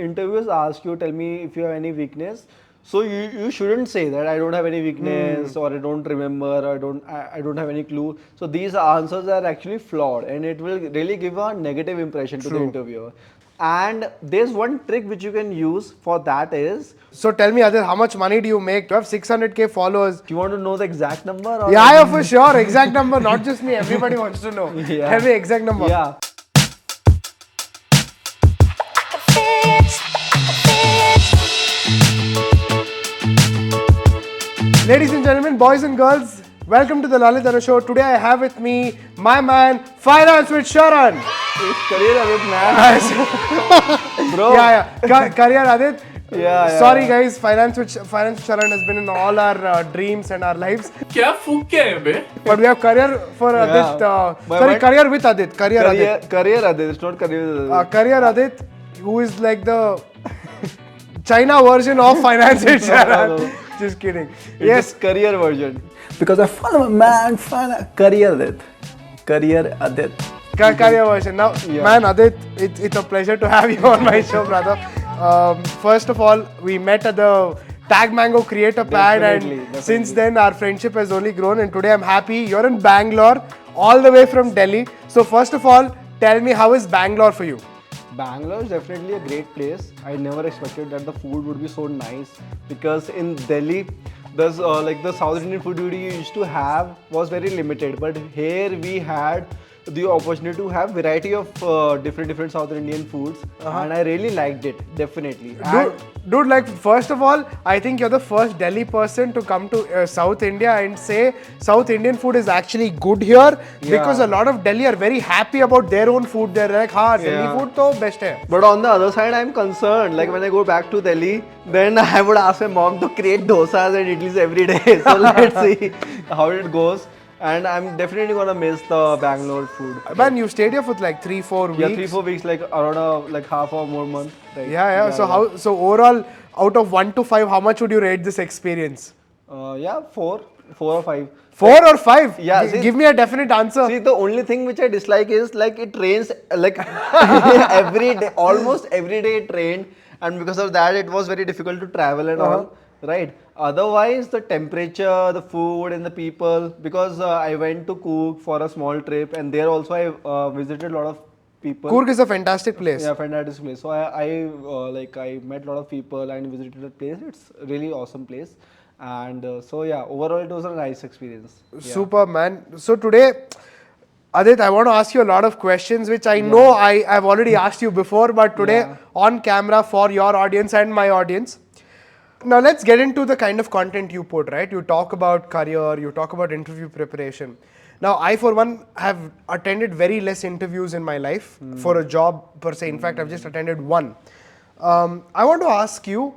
interviewers ask you, tell me if you have any weakness. So you shouldn't say that I don't have any weakness or I don't remember or I don't have any clue. So these answers are actually flawed and it will really give a negative impression to the interviewer. And there's one trick which you can use for that is. So tell me, Adit, how much money do you make? You have 600k followers. Do you want to know the exact number? Or Yeah, for sure. Exact number. Not just me. Everybody wants to know. Yeah. Tell me exact number. Yeah. Ladies and gentlemen, boys and girls, welcome to the Lalith Dhanush Show. Today I have with me my man, Finance with Sharan. It's career Adit, man. Bro. Career Adit. Sorry yeah. guys, Finance with Sharan has been in all our dreams and our lives. क्या फूक क्या है बे? But we have career for Adit. Career with Adit. Career Adit. Career Adit. It's not career Adit. Career Adit, who is like the China version of Finance with Sharan. No. Just kidding. Yes, career version. Because I follow my man, career Adit. Career Adit. Career version. Now, man, Adit, it's a pleasure to have you on my show, brother. First of all, we met at the Tag Mango Creator Pad, and since then our friendship has only grown. And today I'm happy you're in Bangalore, all the way from Delhi. So first of all, tell me, how is Bangalore for you? Bangalore is definitely a great place. I never expected that the food would be so nice, because in Delhi, there's like the South Indian food you used to have was very limited, but here we had the opportunity to have variety of different South Indian foods, and I really liked it, definitely. Dude, like, first of all, I think you're the first Delhi person to come to South India and say South Indian food is actually good here, because a lot of Delhi are very happy about their own food. They're like, Delhi food to best hai. But on the other side, I'm concerned. Like when I go back to Delhi, then I would ask my mom to create dosas and idlis every day. So let's see how it goes. And I'm definitely gonna miss the Bangalore food. Man, you stayed here for like 3-4 weeks. Yeah, 3-4 weeks, like around like half or more month. Like, So overall, out of 1 to 5, how much would you rate this experience? 4 or 5. 4 or 5? Yeah. Give me a definite answer. See, the only thing which I dislike is like it rains like every day, almost every day it rained, and because of that it was very difficult to travel and all. Right. Otherwise, the temperature, the food, and the people. Because I went to Coorg for a small trip, and there also I visited a lot of people. Coorg is a fantastic place. Yeah, fantastic place. So I met a lot of people and visited the place. It's really awesome place, and overall it was a nice experience. Super, man. So today, Adit, I want to ask you a lot of questions which I know I've already asked you before, but today on camera for your audience and my audience. Now let's get into the kind of content you put, right? You talk about career, you talk about interview preparation. Now I, for one, have attended very less interviews in my life for a job per se. In fact, I've just attended one. I want to ask you,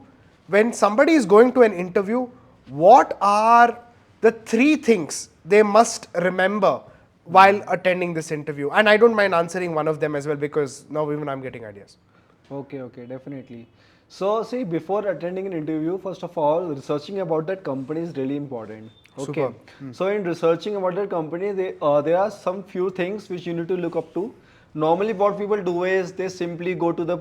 when somebody is going to an interview, what are the 3 things they must remember while attending this interview? And I don't mind answering one of them as well, because now even I'm getting ideas. Okay, definitely. So see, before attending an interview, first of all, researching about that company is really important. Okay. So in researching about that company, there are some few things which you need to look up to. Normally, what people do is they simply go to the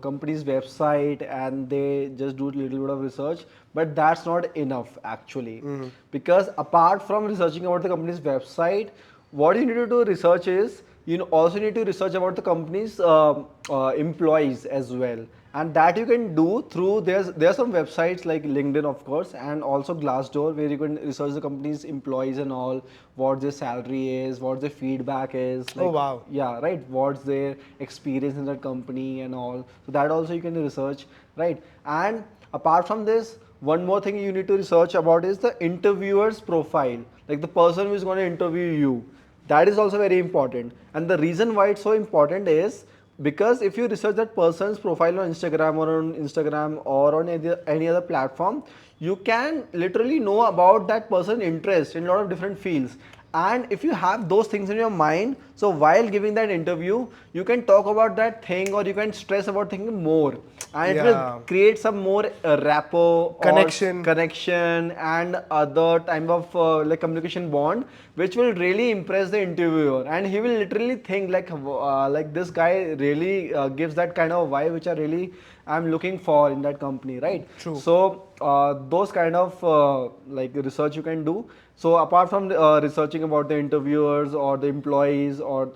company's website and they just do a little bit of research. But that's not enough actually, because apart from researching about the company's website, what you need to do research is, you also need to research about the company's employees as well, and that you can do through there are some websites like LinkedIn, of course, and also Glassdoor, where you can research the company's employees and all, what their salary is, what their feedback is. Like, oh wow. Yeah, right. What's their experience in that company and all. So that also you can research, right? And apart from this, one more thing you need to research about is the interviewer's profile, like the person who is going to interview you. That is also very important, and the reason why it's so important is because if you research that person's profile on Instagram or on any other platform, you can literally know about that person's interest in a lot of different fields. And if you have those things in your mind, So while giving that interview, you can talk about that thing, or you can stress about thinking more, and it will create some more rapport, connection, and other type of like communication bond, which will really impress the interviewer, and he will literally think like this guy really gives that kind of vibe which I'm looking for in that company, right? True. So those kind of like research you can do. So apart from researching about the interviewers or the employees or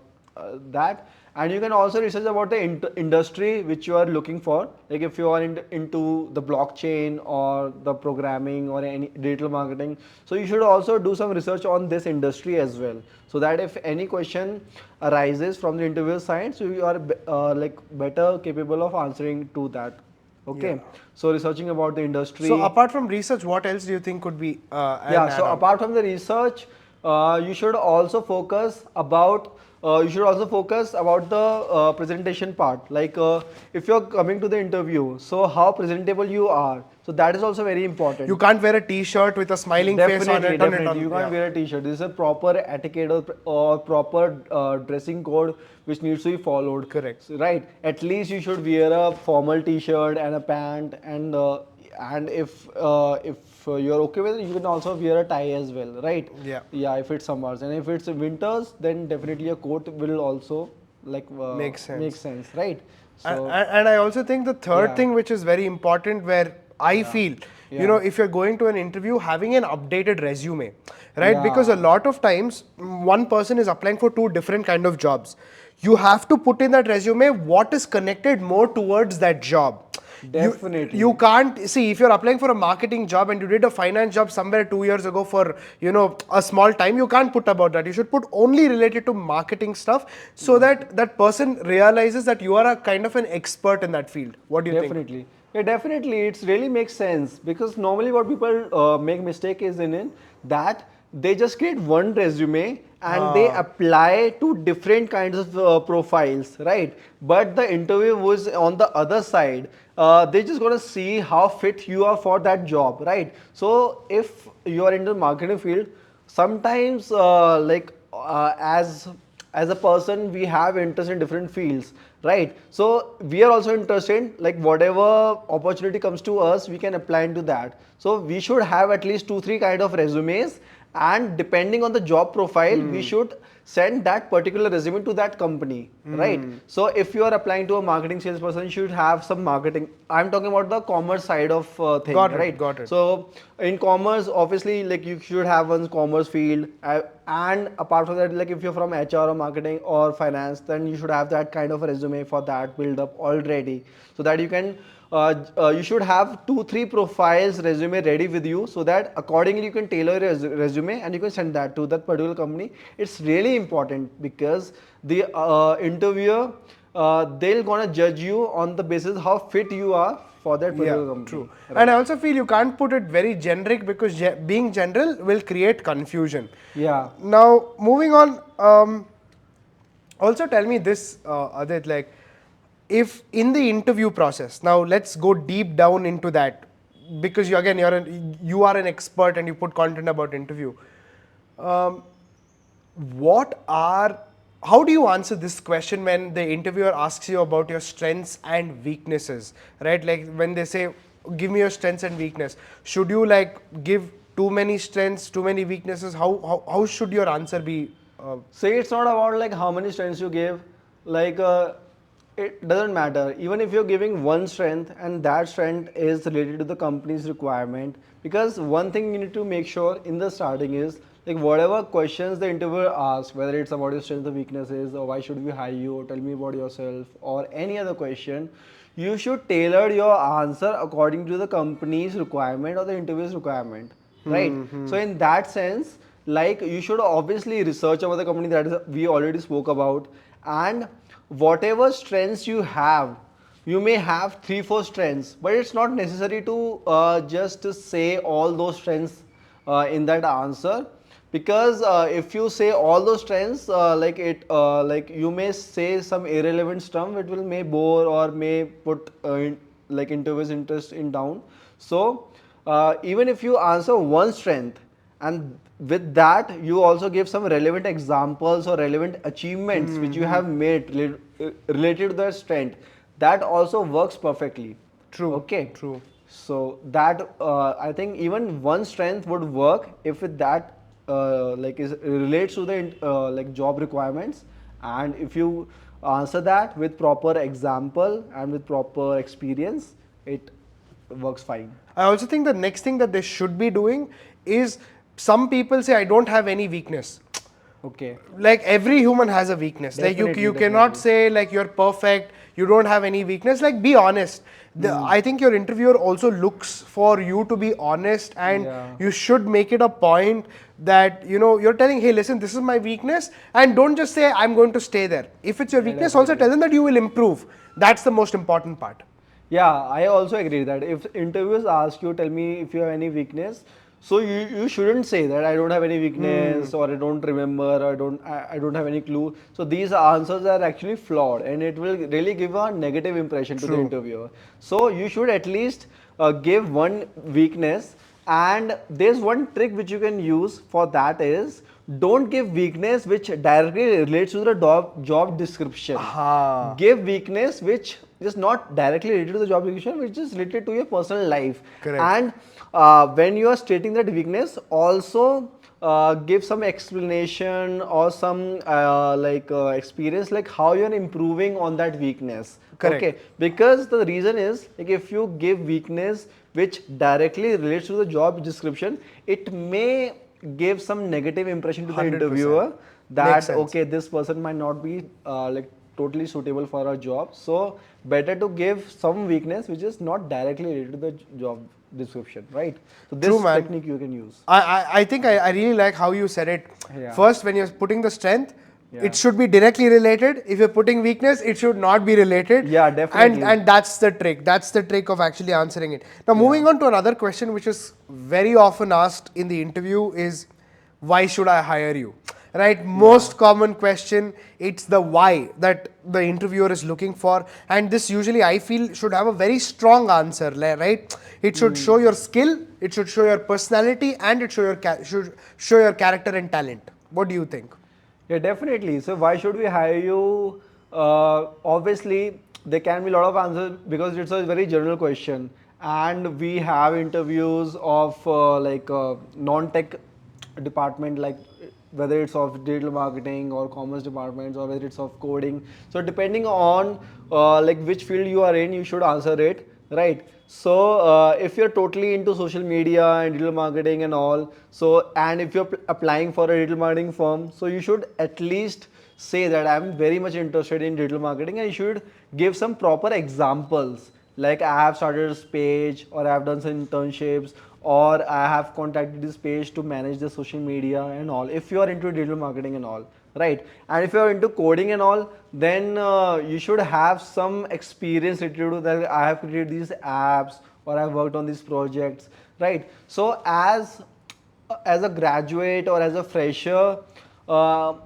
that, and you can also research about the industry which you are looking for. Like if you are into the blockchain or the programming or any digital marketing, so you should also do some research on this industry as well, so that if any question arises from the interviewer side, so you are like better capable of answering to that. Okay, so researching about the industry. So apart from research, what else do you think could be so apart from the research, you should also focus about the presentation part. Like if you're coming to the interview, so how presentable you are. So that is also very important. You can't wear a t-shirt with a smiling face on it. Definitely, you can't wear a t-shirt. This is a proper etiquette or proper dressing code which needs to be followed. Correct. So, right. At least you should wear a formal t-shirt and a pant, and if you're okay with it, you can also wear a tie as well, right? Yeah, if it's summers, and if it's winters, then definitely a coat will also like make sense, right? So and I also think the third thing which is very important, where I feel, you know, if you're going to an interview, having an updated resume, right? Because a lot of times one person is applying for two different kind of jobs. You have to put in that resume what is connected more towards that job. Definitely. You can't see, if you're applying for a marketing job and you did a finance job somewhere 2 years ago for, you know, a small time, you can't put about that. You should put only related to marketing stuff, so that that person realizes that you are a kind of an expert in that field. What do you think? Definitely. Yeah, definitely. It really makes sense, because normally what people make mistake is in that they just create one resume and they apply to different kinds of profiles, right? But the interview was on the other side. They just gonna see how fit you are for that job, right? So if you are in the marketing field, sometimes as a person, we have interest in different fields, right? So we are also interested, like whatever opportunity comes to us, we can apply into that. So we should have at least 2-3 kind of resumes, and depending on the job profile, we should send that particular resume to that company, right? So if you are applying to a marketing salesperson, you should have some marketing. I'm talking about the commerce side of thing, right? Got it. So in commerce, obviously, like you should have one commerce field, and apart from that, like if you're from HR or marketing or finance, then you should have that kind of a resume for that build up already, so that you can you should have 2-3 profiles resume ready with you, so that accordingly you can tailor your resume and you can send that to that particular company. It's really important, because the interviewer, they'll gonna judge you on the basis how fit you are for that particular company. True. Right. And I also feel you can't put it very generic, because being general will create confusion. Yeah. Now moving on, also tell me this, Adit, like, if in the interview process, now let's go deep down into that, because you are an expert and you put content about interview. How do you answer this question when the interviewer asks you about your strengths and weaknesses, right? Like when they say, give me your strengths and weakness, should you like give too many strengths, too many weaknesses? How should your answer be? Say it's not about like how many strengths you give, like it doesn't matter. Even if you're giving one strength and that strength is related to the company's requirement, because one thing you need to make sure in the starting is, like whatever questions the interviewer asks, whether it's about your strengths or weaknesses, or why should we hire you, or tell me about yourself, or any other question, you should tailor your answer according to the company's requirement or the interview's requirement, right? So in that sense, like you should obviously research about the company, that is we already spoke about, and whatever strengths you have, you may have 3-4 strengths, but it's not necessary to just say all those strengths in that answer, because if you say all those strengths, like you may say some irrelevant stuff which may bore or may put interviewers interest in down. So even if you answer one strength and with that you also give some relevant examples or relevant achievements which you have made related to their strength. That also works perfectly. True. Okay. True. So that I think even one strength would work if with that like is relates to the like job requirements, and if you answer that with proper example and with proper experience, it works fine. I also think the next thing that they should be doing is, some people say I don't have any weakness. Okay. Like every human has a weakness. Like you Definitely, cannot say like you're perfect, you don't have any weakness. Like be honest. I think your interviewer also looks for you to be honest, and Yeah. you should make it a point that you're telling, hey, listen, this is my weakness, and don't just say I'm going to stay there. If it's your weakness, also tell them that you will improve. That's the most important part. Yeah, I also agree that if interviewers ask you, tell me if you have any weakness, so you shouldn't say that I don't have any weakness or I don't remember or I don't have any clue. So these answers are actually flawed and it will really give a negative impression to the interviewer. So you should at least give one weakness, and there's one trick which you can use for that is, don't give weakness which directly relates to the job description. Give weakness which is not directly related to the job description, which is related to your personal life. Correct. And when you are stating that weakness, also give some explanation or some experience, like how you are improving on that weakness. Correct. Okay, because the reason is, like, if you give weakness which directly relates to the job description, it may give some negative impression to the 100%. interviewer Makes that sense. okay, this person might not be like totally suitable for a job. So better to give some weakness which is not directly related to the job description, right? So this True, man. technique you can use. I think I really like how you said it. Yeah. First, when you're putting the strength, Yeah. it should be directly related. If you're putting weakness, it should not be related. Yeah, definitely. And that's the trick. That's the trick of actually answering it. Now, moving on to another question which is very often asked in the interview is, why should I hire you? Right? Most common question, it's the why that the interviewer is looking for. And this usually, I feel, should have a very strong answer, right? It should show your skill, it should show your personality, and it should show your character and talent. What do you think? Yeah, definitely. So why should we hire you? Obviously, there can be a lot of answers because it's a very general question, and we have interviews of non-tech department, like whether it's of digital marketing or commerce departments or whether it's of coding. So depending on like which field you are in, you should answer it, right? So if you're totally into social media and digital marketing and all, so and if you're applying for a digital marketing firm, so you should at least say that I'm very much interested in digital marketing, and you should give some proper examples, like I have started this page, or I have done some internships, or I have contacted this page to manage the social media and all, if you are into digital marketing and all, right? And if you are into coding and all, then you should have some experience related to that. I have created these apps or I have worked on these projects, right? So as a graduate or as a fresher,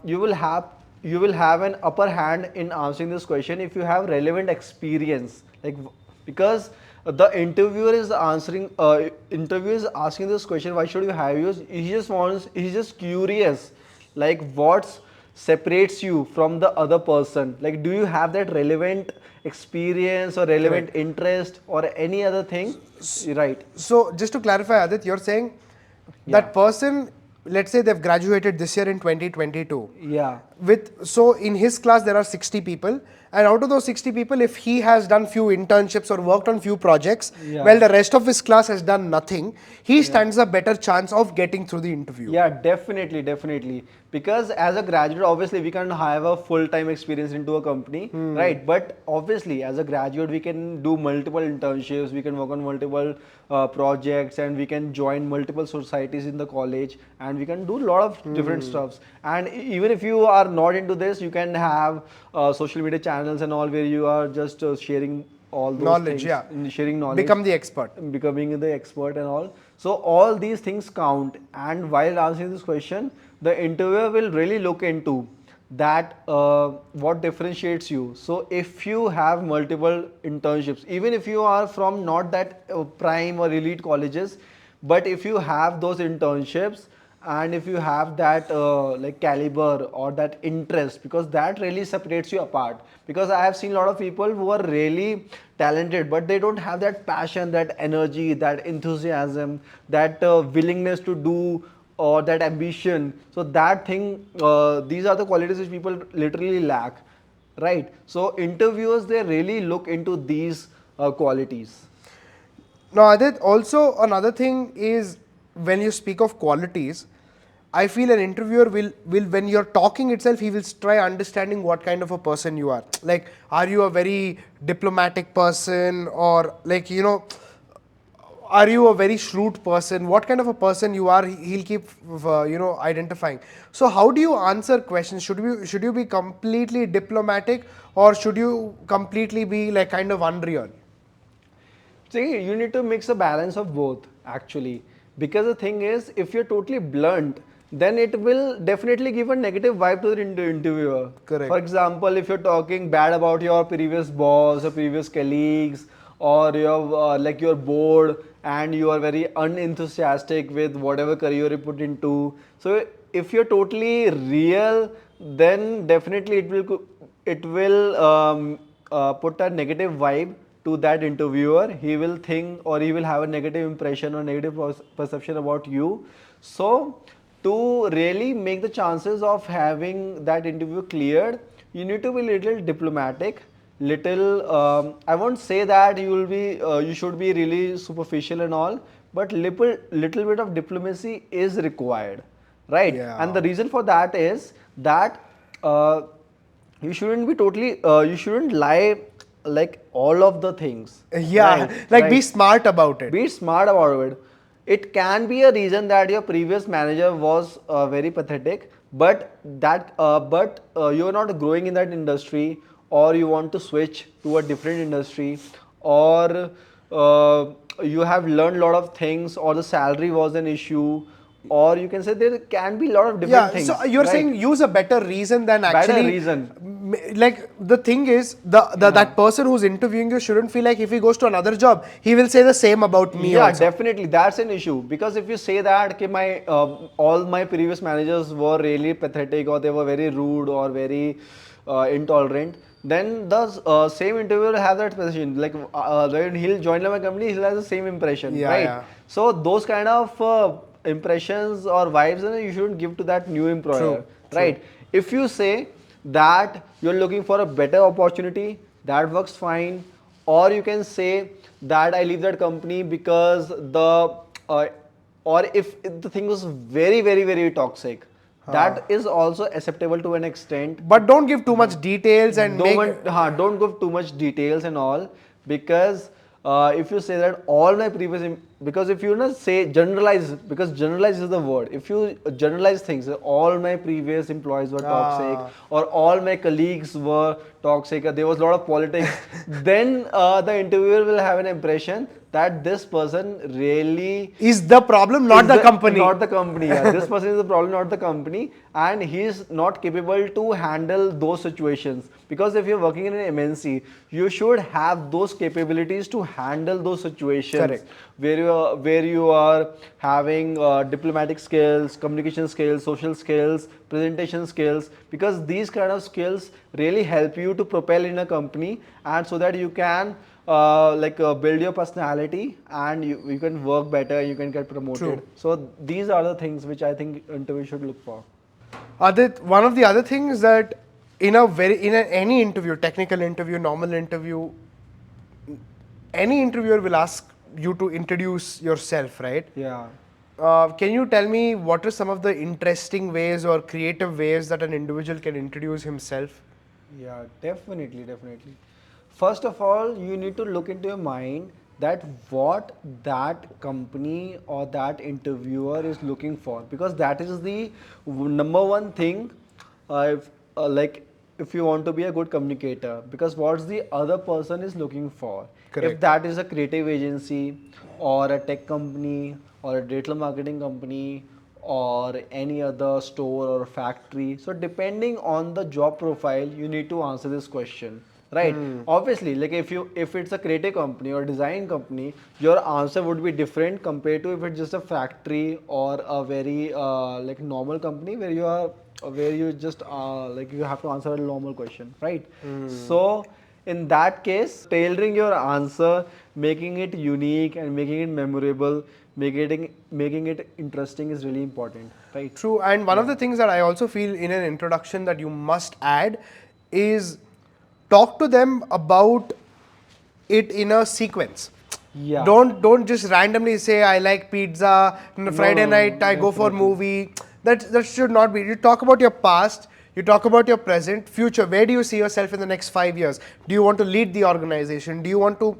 you will have an upper hand in answering this question if you have relevant experience, like because the interviewer is asking this question, why should you hire you? He's just curious, like what separates you from the other person, like do you have that relevant experience or relevant interest or any other thing, right? So just to clarify, Adit, you're saying that person, let's say they've graduated this year in 2022. Yeah. So in his class there are 60 people, and out of those 60 people, if he has done few internships or worked on few projects, well, the rest of his class has done nothing, he stands a better chance of getting through the interview. Yeah, definitely. Because as a graduate, obviously we can have a full-time experience into a company, right? But obviously as a graduate, we can do multiple internships, we can work on multiple projects, and we can join multiple societies in the college, and we can do a lot of different stuffs. And even if you are not into this, you can have social media channels and all, where you are just sharing all those Knowledge, things, sharing knowledge, becoming the expert and all. So all these things count. And while answering this question, the interviewer will really look into that what differentiates you. So if you have multiple internships, even if you are from not that prime or elite colleges, but if you have those internships and if you have that like caliber or that interest, because that really separates you apart. Because I have seen a lot of people who are really talented, but they don't have that passion, that energy, that enthusiasm, that willingness to do, or that ambition. So that thing, these are the qualities which people literally lack, right? So interviewers, they really look into these qualities. Now, Adit, also another thing is when you speak of qualities, I feel an interviewer will when you're talking itself, he will try understanding what kind of a person you are. Like, are you a very diplomatic person, or like, are you a very shrewd person? What kind of a person you are, he'll keep identifying. So how do you answer questions? Should you be completely diplomatic, or should you completely be like kind of unreal? See, you need to mix a balance of both actually. Because the thing is, if you're totally blunt, then it will definitely give a negative vibe to the interviewer. Correct. For example, if you're talking bad about your previous boss or previous colleagues, or you're like you're bored and you are very unenthusiastic with whatever career you put into. So if you're totally real, then definitely it will put a negative vibe to that interviewer. He will think, or he will have a negative impression or negative perception about you. So to really make the chances of having that interview cleared, you need to be little diplomatic, little I won't say that you should be really superficial and all, but little bit of diplomacy is required, right? And Yeah. the reason for that is that you shouldn't be totally you shouldn't lie like all of the things, Yeah, right? like be Right. smart about it. Be smart about it. It can be a reason that your previous manager was very pathetic, but you're not growing in that industry, or you want to switch to a different industry, or you have learned a lot of things, or the salary was an issue, or you can say there can be a lot of different Yeah, so things, you're saying right? use a better reason than Better actually. reason. Like the thing is, that person who's interviewing you shouldn't feel like if he goes to another job, he will say the same about me Yeah, also. definitely. That's an issue, because if you say that okay, my all my previous managers were really pathetic, or they were very rude, or very intolerant, then the same interviewer will have that position. Like when he'll join my company, he'll have the same impression, Yeah, right? yeah. So those kind of impressions or vibes, you shouldn't give to that new employer, True, true. right? If you say that you're looking for a better opportunity, that works fine. Or you can say that I leave that company because uh, or if the thing was very very very toxic, that is also acceptable to an extent. But don't give too much details and make. Don't give too much details and all, because if you say that all my previous because if you not say generalize, because generalize is the word. If you generalize things, all my previous employees were toxic, Ah. or all my colleagues were toxic, there was a lot of politics, then the interviewer will have an impression that this person really Is the problem not is the company? not the company. Yeah, this person is the problem, not the company, and he is not capable to handle those situations. Because if you're working in an MNC, you should have those capabilities to handle those situations, Correct. where you are having diplomatic skills, communication skills, social skills, presentation skills, because these kind of skills really help you to propel in a company, and so that you can build your personality, and you can work better, you can get promoted. True. So these are the things which I think interview should look for. Adit, one of the other things that any interview, technical interview, normal interview, any interviewer will ask you to introduce yourself, right? Yeah. Can you tell me what are some of the interesting ways or creative ways that an individual can introduce himself? Yeah, definitely, definitely. First of all, you need to look into your mind that what that company or that interviewer is looking for, because that is the number one thing. If, like if you want to be a good communicator, because what's the other person is looking for. If Correct. that is a creative agency, or a tech company, or a digital marketing company, or any other store or factory, so depending on the job profile, you need to answer this question, right? Obviously, like if it's a creative company or design company, your answer would be different compared to if it's just a factory or a very like normal company where you are where you just like you have to answer a normal question, right? So in that case, tailoring your answer, making it unique and making it memorable, making it interesting is really important, right? True, and one of the things that I also feel in an introduction that you must add is talk to them about it in a sequence. Yeah. Don't just randomly say I like pizza. Friday no, night I go for definitely. movie. That should not be. You talk about your past. You talk about your present, future. Where do you see yourself in the next 5 years? Do you want to lead the organization? Do you want to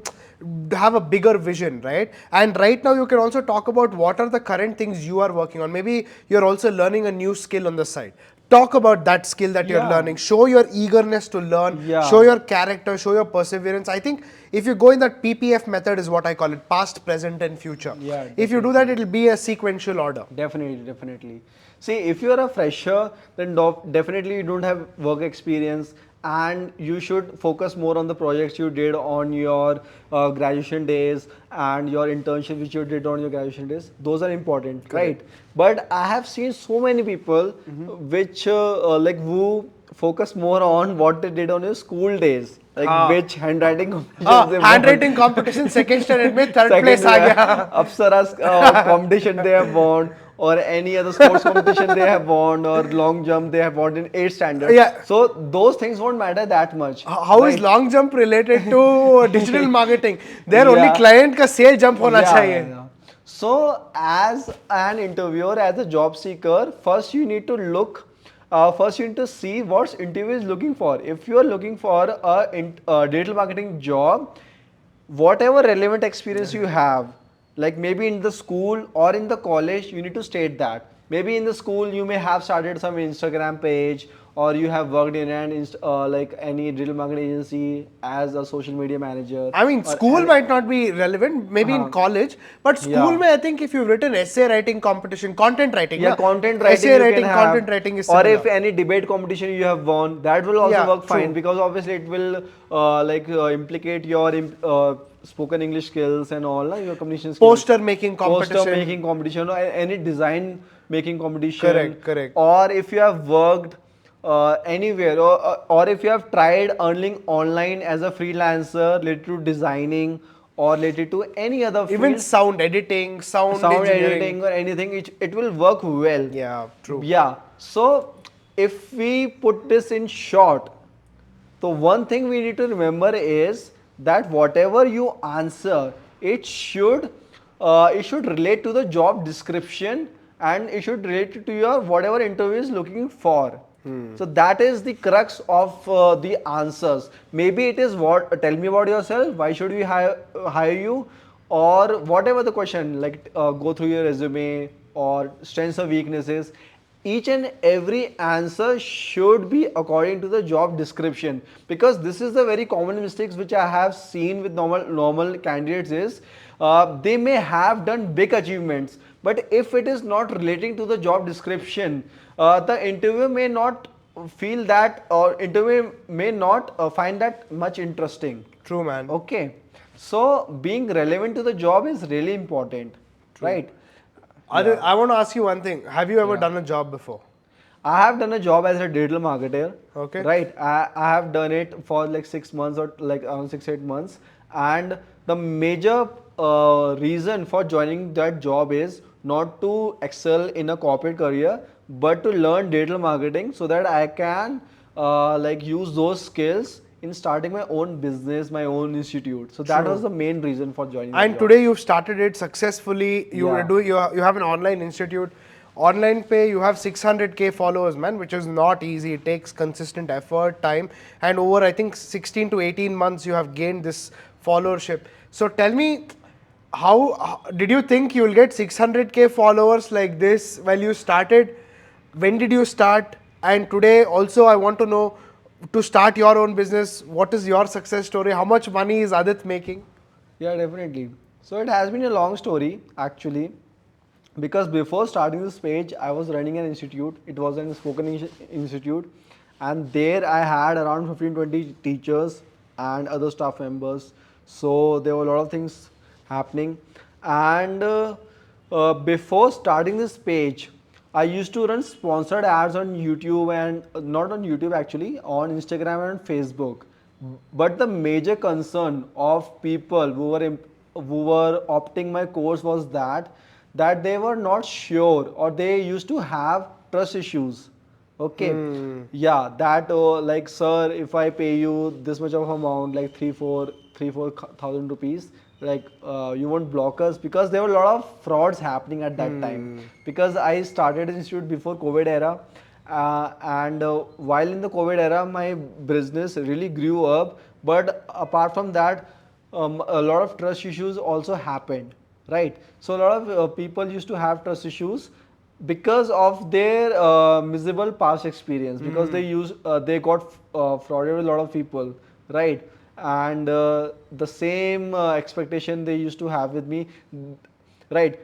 have a bigger vision, right? And right now you can also talk about what are the current things you are working on. Maybe you're also learning a new skill on the side. Talk about that skill that you're Yeah. learning. Show your eagerness to learn. Yeah. Show your character. Show your perseverance. I think if you go in that PPF method is what I call it, past, present and future. Yeah, If you do that, it'll be a sequential order. Definitely, definitely. See, if you are a fresher, then definitely you don't have work experience, and you should focus more on the projects you did on your graduation days and your internship which you did on your graduation days. Those are important, right? But I have seen so many people which like who focus more on what they did on your school days, like which handwriting competitions they won. Handwriting competition, second standard में third Second, place आ गया. Apsara's competition they have won, or any other sports competition they have won, or long jump they have won in 8th standard. Yeah. So those things won't matter that much. How is right? long jump related to digital marketing? There only Yeah. client का sale jump होना Yeah, चाहिए. yeah. So as an interviewer, as a job seeker, first you need to look. First, you need to see what interview is looking for. If you are looking for a digital marketing job, whatever relevant experience you have, like maybe in the school or in the college, you need to state that. Maybe in the school you may have started some Instagram page, or you have worked in an like any digital marketing agency as a social media manager. I mean, or school might not be relevant, maybe in college, but school Yeah. में I think if you've written essay writing competition, content writing, Yeah, na? content writing essay you writing, can have, content writing is or similar. if any debate competition you have won, that will also Yeah, work fine, true. because obviously it will implicate your spoken English skills and all, your communication skills. Poster making competition. Poster making competition, or any design making competition. Correct, correct. Or if you have worked anywhere, or if you have tried earning online as a freelancer related to designing or related to any other field, Even sound editing, sound engineering. editing or anything, it will work well. Yeah, true. Yeah. So if we put this in short, the one thing we need to remember is that whatever you answer, it should relate to the job description, and it should relate to your whatever interview is looking for. So that is the crux of the answers. Maybe it is what, tell me about yourself, why should we hire you, or whatever the question, like go through your resume or strengths or weaknesses. Each and every answer should be according to the job description, because this is the very common mistakes which I have seen with normal candidates is they may have done big achievements, but if it is not relating to the job description, the interviewer may not feel that, or interviewer may not find that much interesting. True, man. Okay, so being relevant to the job is really important, right? Adit, I want to ask you one thing. Have you ever done a job before? I have done a job as a digital marketer. Okay. Right. I have done it for like 6 months, or like around 6-8 months. And the major reason for joining that job is not to excel in a corporate career, but to learn digital marketing so that I can like use those skills in starting my own business, my own institute. So that was the main reason for joining. And the job. today you've started it successfully. You Yeah. you have an online institute. Online pay, you have 600K followers, man, which is not easy. It takes consistent effort, time, and over I think 16 to 18 months you have gained this followership. So tell me, how did you think you will get 600K followers like this while you started? When did you start? And today also I want to know, to start your own business, what is your success story? How much money is Adit making? Yeah, definitely. So it has been a long story actually, because before starting this page, I was running an institute. It was an spoken institute, and there I had around 15-20 teachers and other staff members. So there were a lot of things happening. And before starting this page, I used to run sponsored ads on YouTube and not on YouTube actually, on Instagram and Facebook. But the major concern of people who were opting my course was that they were not sure, or they used to have trust issues. Okay, yeah, that like, sir, if I pay you this much of amount, like 3-4 thousand rupees, like you won't block us, because there were a lot of frauds happening at that time. Because I started institute before COVID era, and while in the COVID era, my business really grew up. But apart from that, a lot of trust issues also happened, right? So a lot of people used to have trust issues because of their miserable past experience, because they got frauded with a lot of people, right? And the same expectation they used to have with me, right?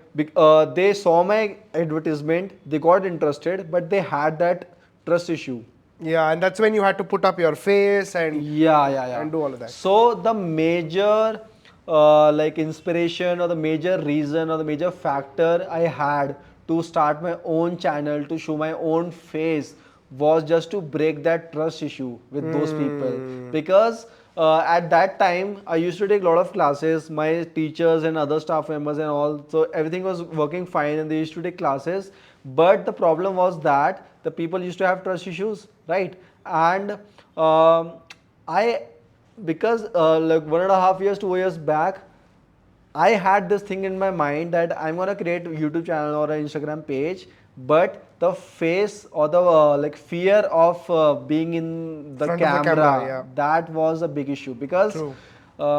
They saw my advertisement, they got interested, but they had that trust issue. Yeah, and that's when you had to put up your face and and do all of that. So the major like inspiration, or the major reason, or the major factor I had to start my own channel, to show my own face, was just to break that trust issue with those people. Because at that time I used to take a lot of classes, my teachers and other staff members and all, so everything was working fine and they used to take classes. But the problem was that the people used to have trust issues, right? And I, because like 1.5 years, 2 years back, I had this thing in my mind that I'm gonna create a YouTube channel or an Instagram page, but the face, or the like fear of being in the Front of the camera, camera, that was a big issue. Because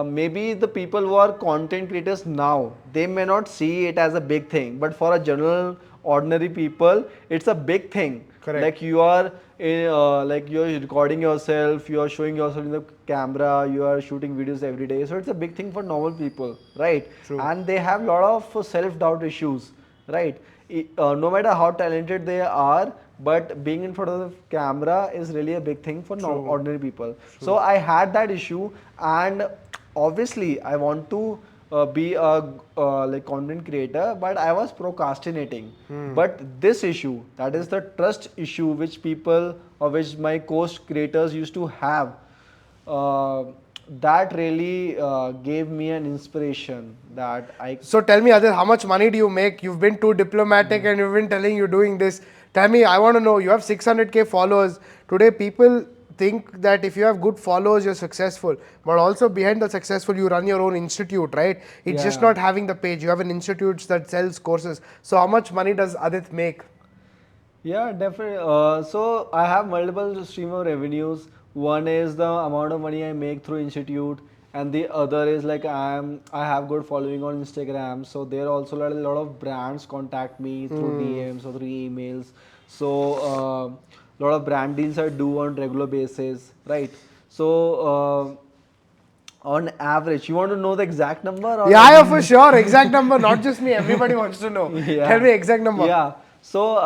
maybe the people who are content creators now, they may not see it as a big thing, but for a general ordinary people, it's a big thing. Correct. Like you are like you're recording yourself, you are showing yourself in the camera, you are shooting videos every day. So it's a big thing for normal people, right? True. And they have a lot of self-doubt issues, right? No matter how talented they are, but being in front of the camera is really a big thing for ordinary people. So I had that issue, and obviously I want to be a like content creator, but I was procrastinating. But this issue, that is the trust issue, which people, or which my course creators used to have, that really gave me an inspiration that I. So tell me, Adit, how much money do you make? You've been too diplomatic and you've been telling you're doing this. Tell me, I want to know, you have 600K followers. Today, people think that if you have good followers, you're successful. But also behind the successful, you run your own institute, right? It's just not having the page. You have an institute that sells courses. So how much money does Adit make? Yeah, definitely. So I have multiple stream of revenues. One is the amount of money I make through institute, and the other is like I have good following on Instagram. So there also a lot of brands contact me through DMs or through emails. So a lot of brand deals I do on regular basis, right? So on average, you want to know the exact number? Or Yeah, for sure. Exact number, not just me. Everybody wants to know. Tell me exact number. Yeah. So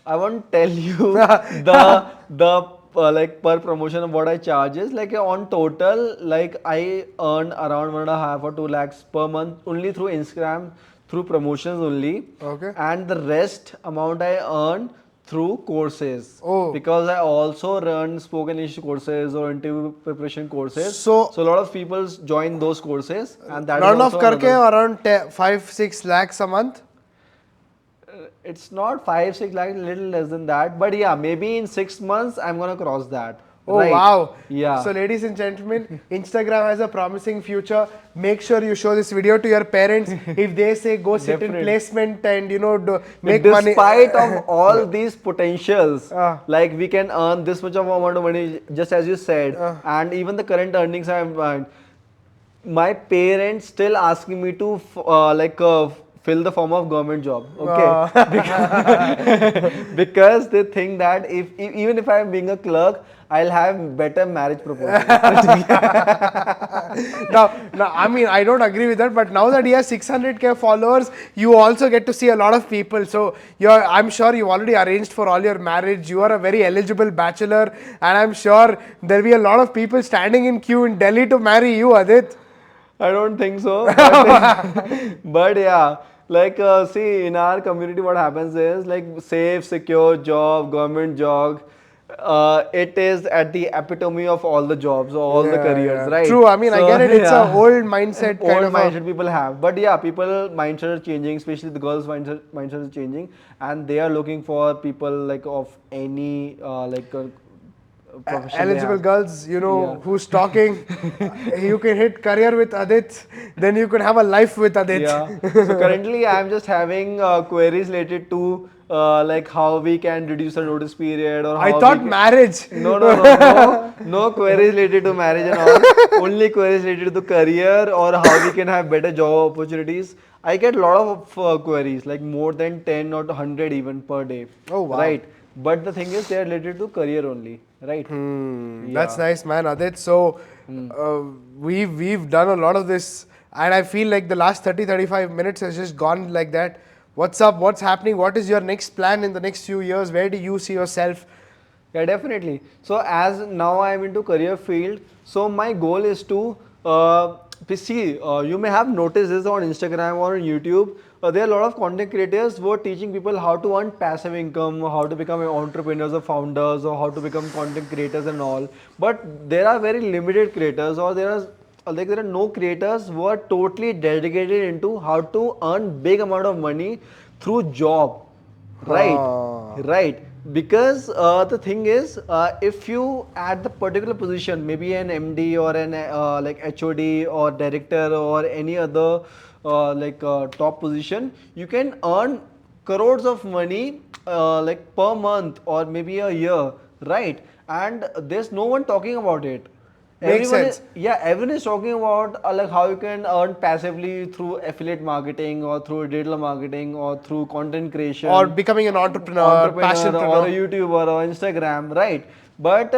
I won't tell you the like per promotion of what I charge is. Like on total, like I earn around 1.5 or 2 lakhs per month only through Instagram, through promotions only. Okay. And the rest amount I earn through courses. Oh. Because I also run spoken English courses or interview preparation courses. So a lot of people join those courses, and that round is off also karke another- around 5-6 lakhs a month. It's not 5-6 lakhs, a little less than that, but yeah, maybe in 6 months I'm gonna cross that. Oh right? wow. Yeah. So ladies and gentlemen, Instagram has a promising future. Make sure you show this video to your parents. If they say go sit in Definitely. placement and make money. Despite of all these potentials, like we can earn this much of amount of money, just as you said, and even the current earnings I have, my parents still asking me to fill the form of government job, okay? Because they think that even if I am being a clerk, I'll have better marriage proposals. Now, I mean, I don't agree with that, but now that he has 600K followers, you also get to see a lot of people. So I'm sure you've already arranged for all your marriage. You are a very eligible bachelor, and I'm sure there'll be a lot of people standing in queue in Delhi to marry you, Adit. I don't think so, but, but yeah, like see, in our community, what happens is like safe, secure job, government job. It is at the epitome of all the jobs, all the careers, right? True. I mean, I get it. It's a yeah, old mindset kind old of mindset people have, but yeah, people mindset are changing, especially the girls' mindset is changing, and they are looking for people like of any profession they eligible have. girls, Yeah. who's talking. You can hit career with Adit, then you can have a life with Adit. Yeah. So currently, I'm just having queries related to like how we can reduce our notice period or I how thought we can. marriage. No queries related to marriage and all. Only queries related to career or how we can have better job opportunities. I get a lot of queries, like more than 10 or 100 even per day. Oh, wow. Right. But the thing is, they are related to career only. Right. That's nice, man, Adit. So we've done a lot of this, and I feel like the last 30-35 minutes has just gone like that. What's up? What's happening? What is your next plan in the next few years? Where do you see yourself? Yeah, definitely. So as now I am into career field, so my goal is to see. You may have noticed this on Instagram or on YouTube. There are a lot of content creators who are teaching people how to earn passive income, how to become entrepreneurs or founders, or how to become content creators and all. But there are very limited creators, or there are no creators who are totally dedicated into how to earn big amount of money through job. Right, right. Because the thing is, if you at the particular position, maybe an MD or an like HOD or director or any other top position, you can earn crores of money like per month or maybe a year, right? And there's no one talking about it. Makes sense. Everyone is talking about like how you can earn passively through affiliate marketing or through digital marketing or through content creation Or becoming an entrepreneur, or a passionpreneur. YouTuber or Instagram, right? But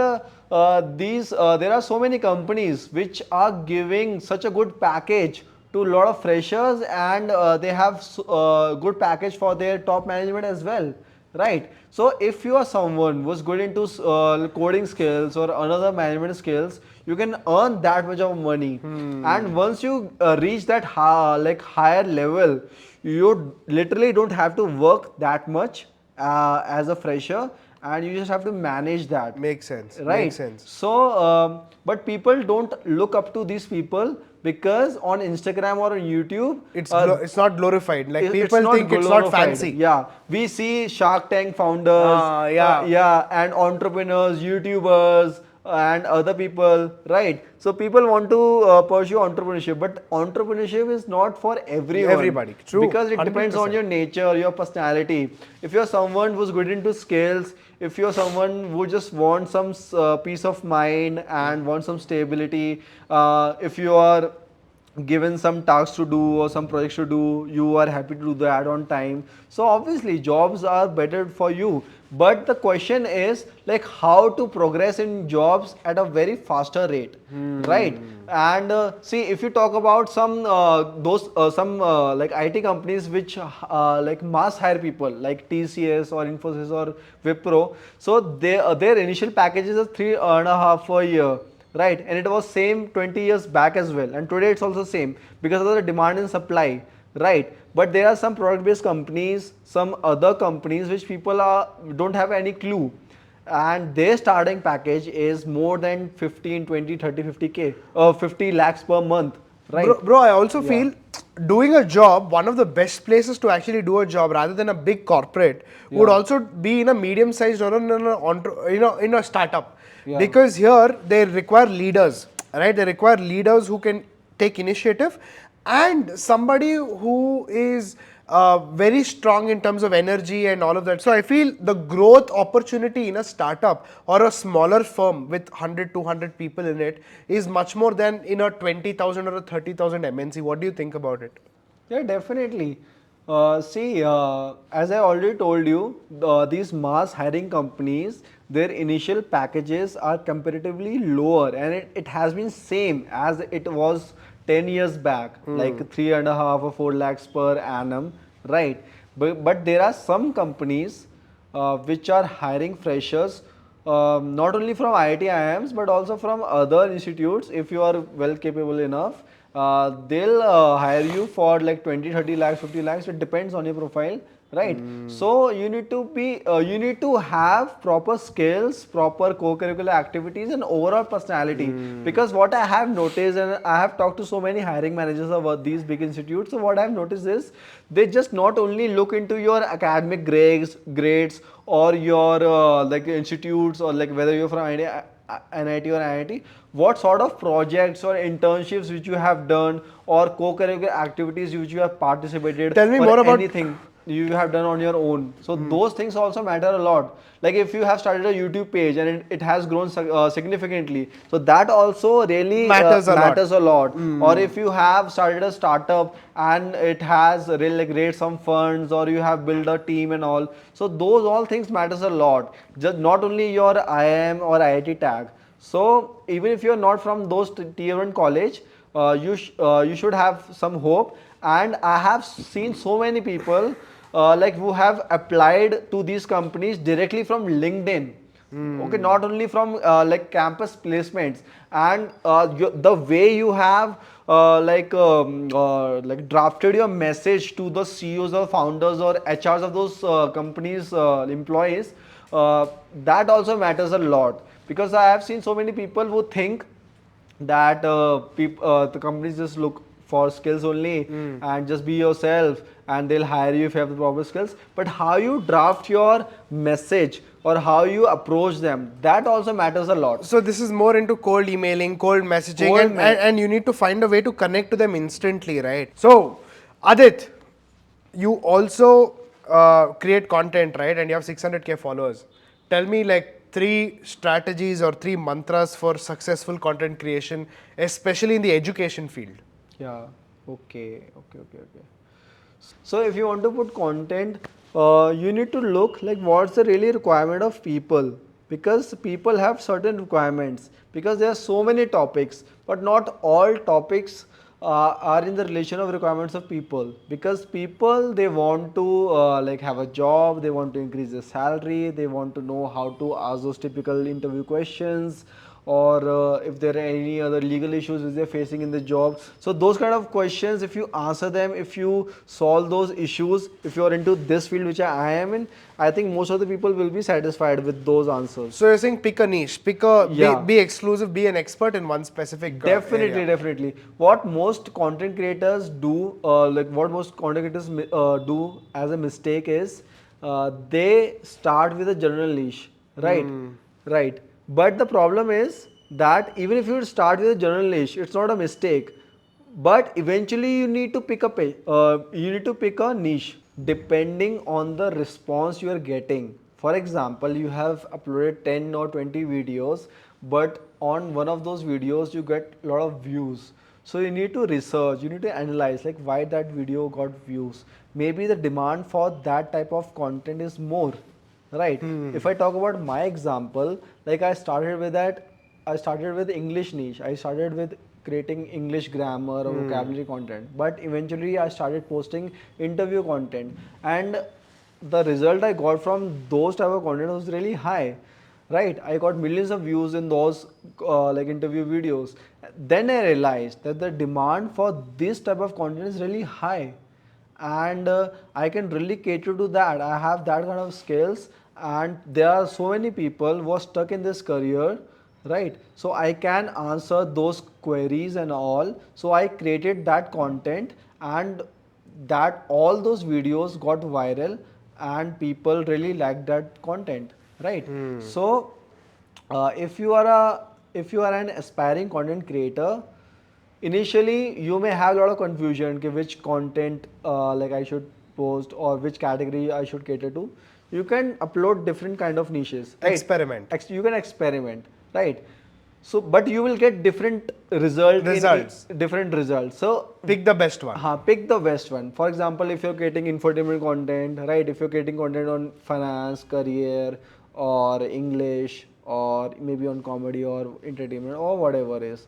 there are so many companies which are giving such a good package to a lot of freshers, and they have good package for their top management as well, right? So if you are someone who's good into coding skills or another management skills, you can earn that much of money. And once you reach that higher level, you literally don't have to work that much as a fresher, and you just have to manage that. Makes sense. Right. Makes sense. So, but people don't look up to these people because on Instagram or on YouTube, It's not glorified. Like it's people not think it's not glorified. fancy. Yeah, we see Shark Tank founders, Yeah. and entrepreneurs, YouTubers, and other people, right? So people want to pursue entrepreneurship, but entrepreneurship is not for everyone. Everybody. True. Because it depends on 100%. your nature, your personality. If you're someone who's good into skills, if you're someone who just wants some peace of mind and wants some stability, if you are given some tasks to do or some projects to do, you are happy to do that on time. So obviously jobs are better for you. But the question is like how to progress in jobs at a very faster rate, right? And see, if you talk about some like IT companies which like mass hire people like TCS or Infosys or Wipro, so their initial packages are 3.5 per year, right? And it was same 20 years back as well, and today it's also same because of the demand and supply, right? But there are some product based companies, some other companies which people don't have any clue, and their starting package is more than 15, 20, 30, 50k or 50 lakhs per month, right? Bro, I also feel doing a job, one of the best places to actually do a job rather than a big corporate would also be in a medium sized or in a startup. Because here they require leaders, right? They require leaders who can take initiative and somebody who is very strong in terms of energy and all of that. So I feel the growth opportunity in a startup or a smaller firm with 100, 200 people in it is much more than in a 20,000 or a 30,000 MNC. What do you think about it? Yeah, definitely. As I already told you, these mass hiring companies, their initial packages are comparatively lower, and it has been same as it was 10 years back, like 3.5 or 4 lakhs per annum, right? But there are some companies which are hiring freshers not only from IIT IIMs but also from other institutes. If you are well capable enough, they'll hire you for like 20, 30 lakhs, 50 lakhs. It depends on your profile, right? So you need to have proper skills, proper co-curricular activities, and overall personality. Because what I have noticed, and I have talked to so many hiring managers about these big institutes, so what I have noticed is they just not only look into your academic grades or your like institutes, or like whether you're from NIT or IIT, what sort of projects or internships which you have done, or co-curricular activities which you have participated, Tell me or more about anything you have done on your own. So those things also matter a lot. Like if you have started a YouTube page and it has grown significantly, so that also really Matters a lot. a lot. Or if you have started a startup and it has really like raised some funds, or you have built a team and all, so those all things matters a lot. Just not only your IIM or IIT tag. So even if you are not from those tier 1 college, you should have some hope. And I have seen so many people like who have applied to these companies directly from LinkedIn. Okay, not only from like campus placements. And the way you have like drafted your message to the CEOs or founders or HRs of those companies employees, that also matters a lot. Because I have seen so many people who think that the companies just look for skills only, and just be yourself and they'll hire you if you have the proper skills. But how you draft your message or how you approach them, that also matters a lot. So this is more into cold emailing, cold messaging, and you need to find a way to connect to them instantly, right? So, Adit, you also create content, right? And you have 600K followers. Tell me like 3 strategies or 3 mantras for successful content creation, especially in the education field. Yeah. Okay. So if you want to put content, you need to look like what's the really requirement of people, because people have certain requirements, because there are so many topics, but not all topics are in the relation of requirements of people. Because people, they want to like have a job, they want to increase their salary, they want to know how to ask those typical interview questions, or if there are any other legal issues which they're facing in the job. So those kind of questions, if you answer them, if you solve those issues, if you're into this field which I am in, I think most of the people will be satisfied with those answers. So you're saying pick a niche, be exclusive, be an expert in one specific area. Definitely. What most content creators do, what most content creators do as a mistake is, they start with a general niche, right? Right. But the problem is that even if you start with a general niche, it's not a mistake. But eventually you need to pick a niche depending on the response you are getting. For example, you have uploaded 10 or 20 videos, but on one of those videos you get a lot of views. So you need to research, you need to analyze like why that video got views. Maybe the demand for that type of content is more, right? If I talk about my example, like I started with English niche. I started with creating English grammar or vocabulary content, but eventually I started posting interview content, and the result I got from those type of content was really high, right? I got millions of views in those like interview videos. Then I realized that the demand for this type of content is really high, and I can really cater to that. I have that kind of skills, and there are so many people who are stuck in this career, right? So I can answer those queries and all. So I created that content, and that all those videos got viral, and people really liked that content, right? So if you are an aspiring content creator, initially you may have a lot of confusion कि which content like I should post, or which category I should cater to. You can upload different kind of niches, right? Experiment. You can experiment, right? So, but you will get different Results. different results. So Pick the best one. pick the best one. For example, if you're creating infotainment content, right? If you're creating content on finance, career, or English, or maybe on comedy or entertainment or whatever is.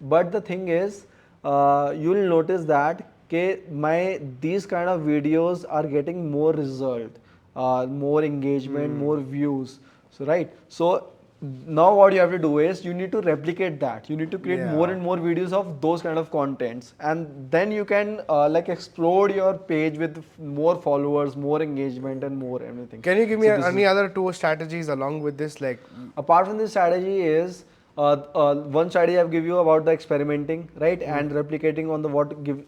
But the thing is, you'll notice that these kind of videos are getting more result, more engagement, more views. So right. So now what you have to do is you need to replicate that. You need to create more and more videos of those kind of contents, and then you can like explode your page with more followers, more engagement, and more everything. Can you give me any other 2 strategies along with this? Like, apart from this strategy is one strategy I've give you about the experimenting, right, and replicating on the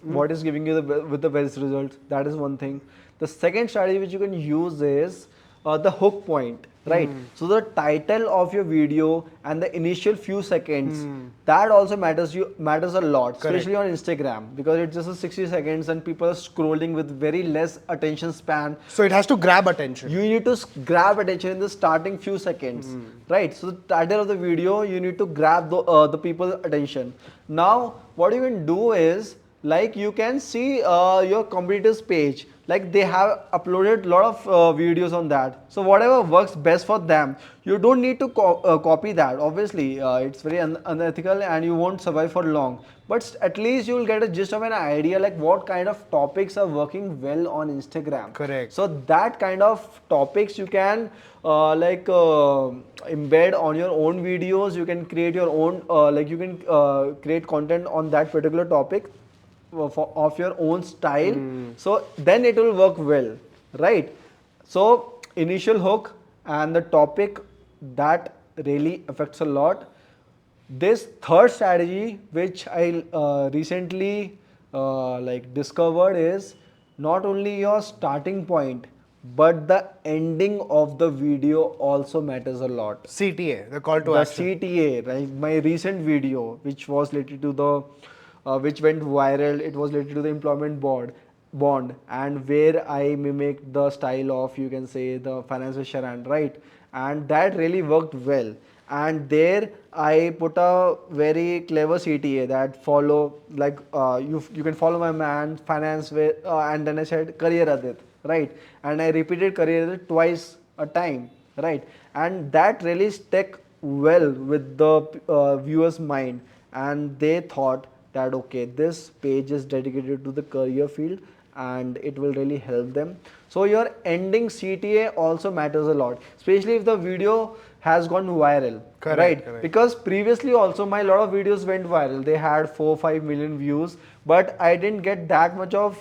what is giving you with the best results. That is one thing. The second strategy which you can use is the hook point, right? So the title of your video and the initial few seconds, that also matters a lot. Correct. Especially on Instagram, because it's just a 60 seconds and people are scrolling with very less attention span. So it has to grab attention. You need to grab attention in the starting few seconds, right? So the title of the video, you need to grab the people's attention. Now what you can do is, like, you can see your competitors page, like they have uploaded a lot of videos on that. So whatever works best for them, you don't need to copy that. Obviously it's very unethical and you won't survive for long, but at least you will get a gist of an idea like what kind of topics are working well on Instagram. Correct. So that kind of topics you can embed on your own videos. You can create your own you can create content on that particular topic of your own style. So then it will work well, right? So initial hook and the topic, that really affects a lot. This third strategy which I recently discovered is not only your starting point but the ending of the video also matters a lot. CTA, the call to action. The CTA, right? My recent video which was related to the which went viral, it was related to the employment bond, and where I mimicked the style of, you can say, the financial Sharan, right? And that really worked well. And there I put a very clever CTA that follow, like you can follow my man finance with, and then I said career Adit, right? And I repeated career Adit twice a time, right? And that really stuck well with the viewers' mind, and they thought that okay, this page is dedicated to the career field and it will really help them. So your ending CTA also matters a lot, especially if the video has gone viral. Correct, right? correct. Because previously also my lot of videos went viral. They had 4-5 million views, but I didn't get that much of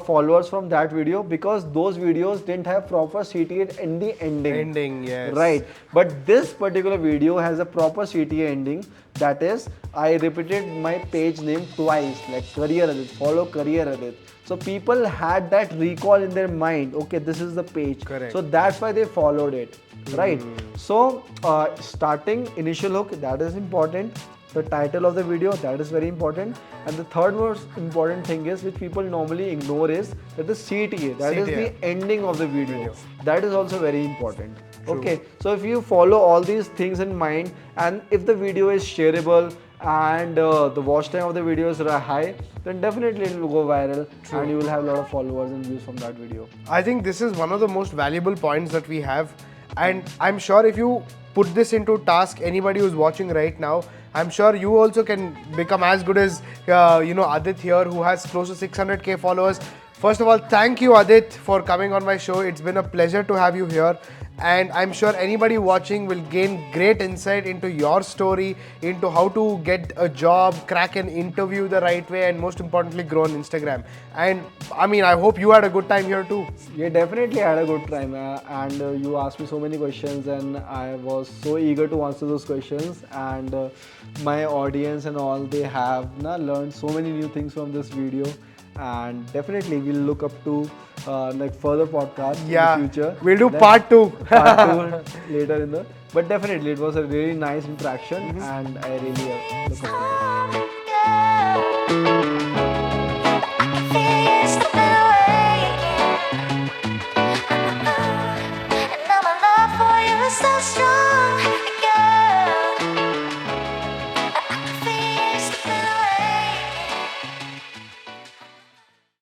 followers from that video because those videos didn't have proper CTA in the ending. Yes. Right. But this particular video has a proper CTA ending. That is, I repeated my page name twice, like career Adit, follow career Adit. So people had that recall in their mind. Okay, this is the page. Correct. So that's why they followed it. Right. So starting initial hook, that is important. The title of the video, that is very important. And the third most important thing is, which people normally ignore, is that the CTA, that is the ending of the video. That is also very important. True. Okay, so if you follow all these things in mind, and if the video is shareable and the watch time of the video is high, then definitely it will go viral. True. And you will have a lot of followers and views from that video. I think this is one of the most valuable points that we have, and I'm sure if you put this into task, anybody who's watching right now, I'm sure you also can become as good as Adit here, who has close to 600k followers. First of all, thank you Adit for coming on my show. It's been a pleasure to have you here. And I'm sure anybody watching will gain great insight into your story, into how to get a job, crack an interview the right way, and most importantly, grow on Instagram. And I mean, I hope you had a good time here too. Yeah, definitely had a good time. And you asked me so many questions, and I was so eager to answer those questions. And my audience and all, they have learned so many new things from this video. And definitely we'll look up to further podcasts in the future. We'll do part 2. Part 2 later in the. But definitely it was a really nice interaction, and I really look up to it.